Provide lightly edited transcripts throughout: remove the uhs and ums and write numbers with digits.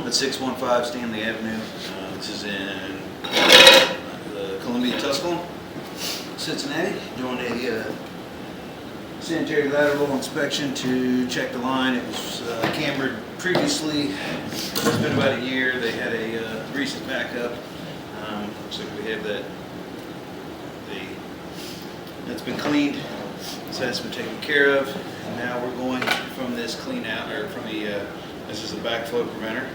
at 615 Stanley Avenue. This is in Columbia, Tuscaloosa, Cincinnati. Doing a sanitary lateral inspection to check the line. It was cambered previously. It's been about a year. They had a recent backup. Looks like we have that. That's been cleaned, so that's been taken care of. And now we're going from this clean out, or from the, this is the backflow preventer.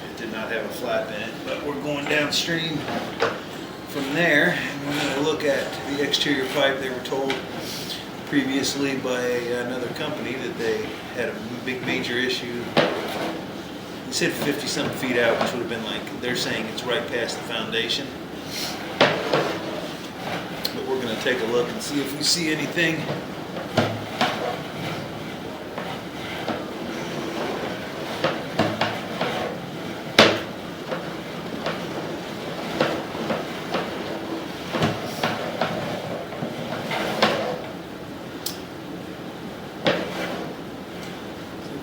It did not have a flap in it, but we're going downstream from there, and we're going to look at the exterior pipe. They were told previously by another company that they had a big major issue. They said 50-something feet out, which would have been like, they're saying it's right past the foundation. But we're going to take a look and see if we see anything.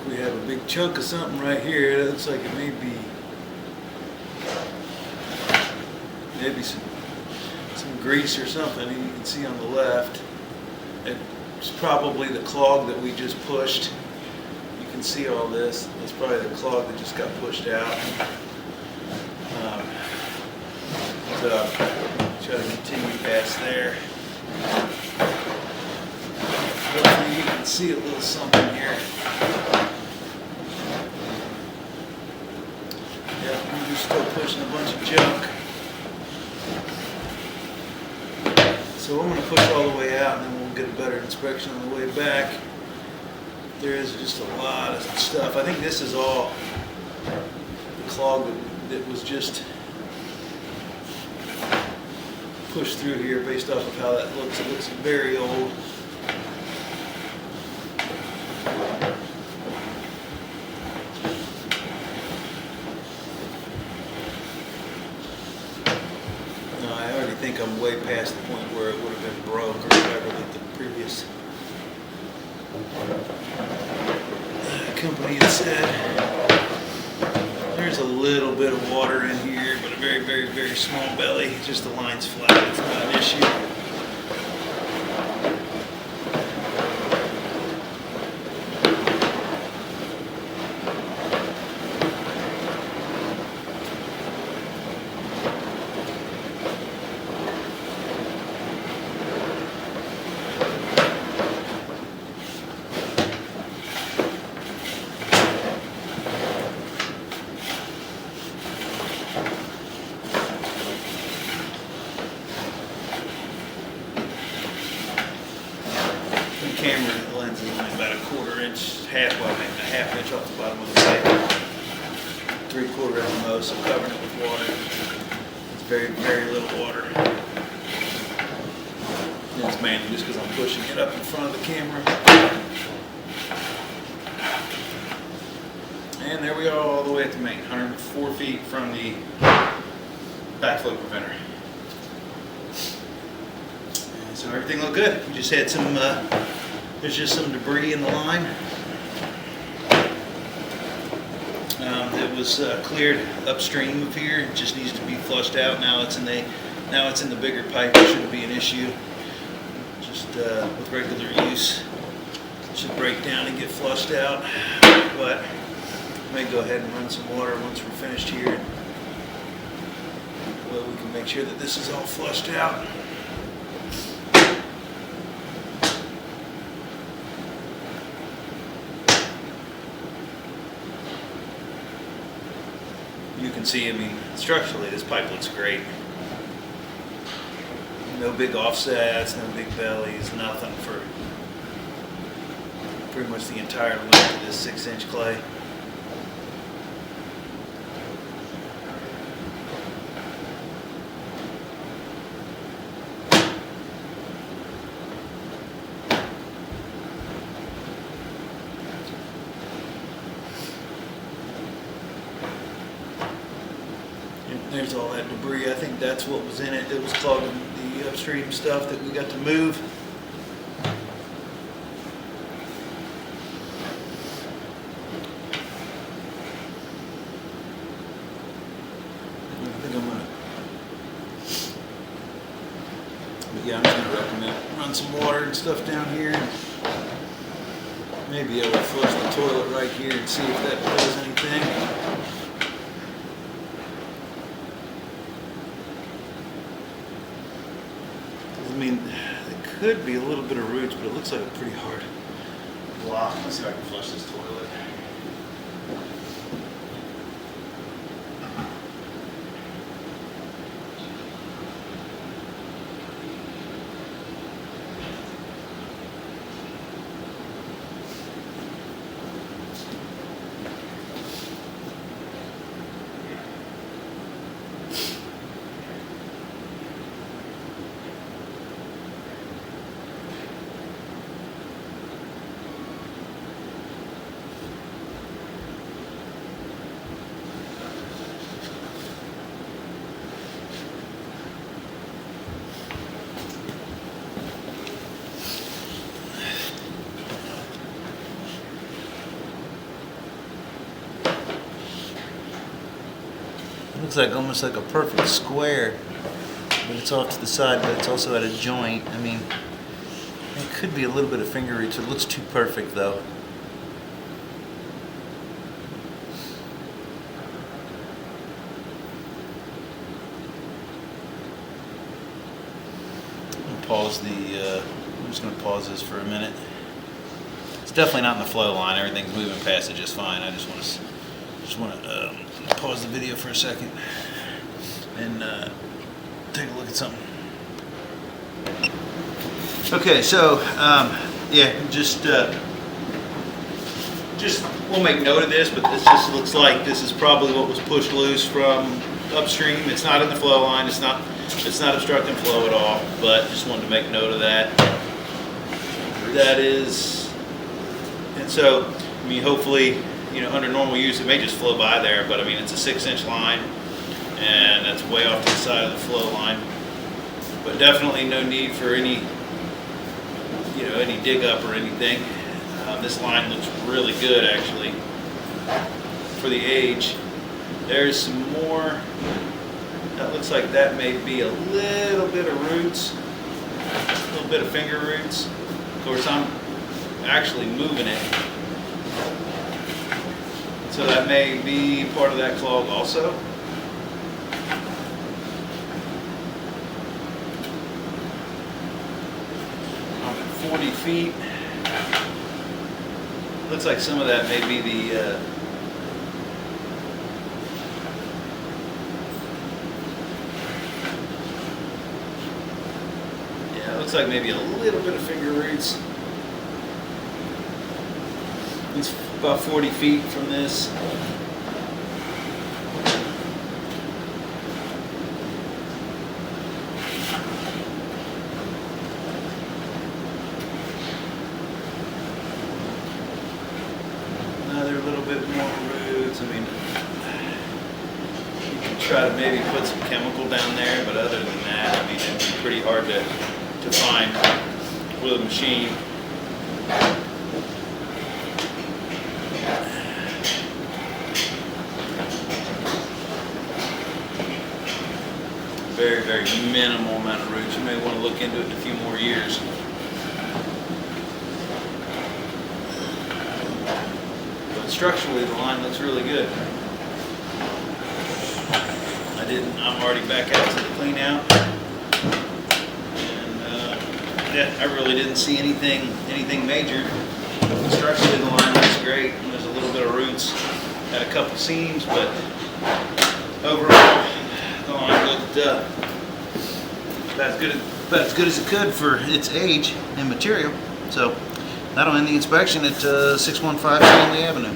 We have a big chunk of something right here. It looks like it may be some grease or something. You can see on the left. It's probably the clog that we just pushed. You can see all this. It's probably the clog that just got pushed out. So try to continue past there. Hopefully you can see a little something here. Yeah, we're still pushing a bunch of junk. So I'm going to push all the way out, and then we'll get a better inspection on the way back. There is just a lot of stuff. I think this is all the clog that was just pushed through here based off of how that looks. It looks very old. I think I'm way past the point where it would have been broke or whatever that the previous company had said. There's a little bit of water in here, but a very, very, very small belly. It's just the line's flat. It's not an issue. Camera lens is only about a quarter-inch, well, maybe a half-inch off the bottom of the pipe, 3/4 at the most, so covering it with water. It's very, very little water. And it's mainly just because I'm pushing it up in front of the camera. And there we are, all the way at the main, 104 feet from the backflow preventer. And so everything looked good. We just had some. There's just some debris in the line. It was cleared upstream of here. It just needs to be flushed out. Now it's in the bigger pipe. It shouldn't be an issue. Just with regular use, it should break down and get flushed out. But I may go ahead and run some water once we're finished here. Well, we can make sure that this is all flushed out. You can see, I mean, structurally this pipe looks great. No big offsets, no big bellies, nothing for pretty much the entire length of this 6-inch clay. There's all that debris. I think that's what was in it that was clogging the upstream stuff that we got to move. yeah, I'm just going to recommend run some water and stuff down here. Maybe I will flush the toilet right here and see if that does anything. I mean, there could be a little bit of roots, but it looks like a pretty hard block. Let's see if I can flush this toilet. Looks like almost like a perfect square, but it's off to the side, but it's also at a joint. I mean, it could be a little bit of finger roots. It looks too perfect though. I'm just going to pause this for a minute. It's definitely not in the flow line. Everything's moving past it just fine. I just want to pause the video for a second and take a look at something. Okay, so yeah, just we'll make note of this, but this just looks like this is probably what was pushed loose from upstream. It's not in the flow line. It's not obstructing flow at all. But just wanted to make note of that. That is, and so I mean, hopefully, you know, under normal use, it may just flow by there, but I mean, it's a 6-inch line, and that's way off to the side of the flow line. But definitely no need for any, you know, any dig up or anything. This line looks really good, actually, for the age. There's some more. That looks like that may be a little bit of roots, a little bit of finger roots. Of course, I'm actually moving it. So that may be part of that clog also. I'm at 40 feet. Looks like some of that may be the yeah, it looks like maybe a little bit of finger roots. It's about 40 feet from this. Another little bit more roots. I mean, you can try to maybe put some chemical down there, but other than that, I mean, it'd be pretty hard to find with a machine. Very, very minimal amount of roots. You may want to look into it in a few more years. But structurally, the line looks really good. I'm already back out to the clean out. And yeah, I really didn't see anything major. Structurally, the line looks great. There's a little bit of roots at a couple seams, but overall, the line looked about as good as it could for its age and material. So that'll end the inspection at 615 Stanley Avenue.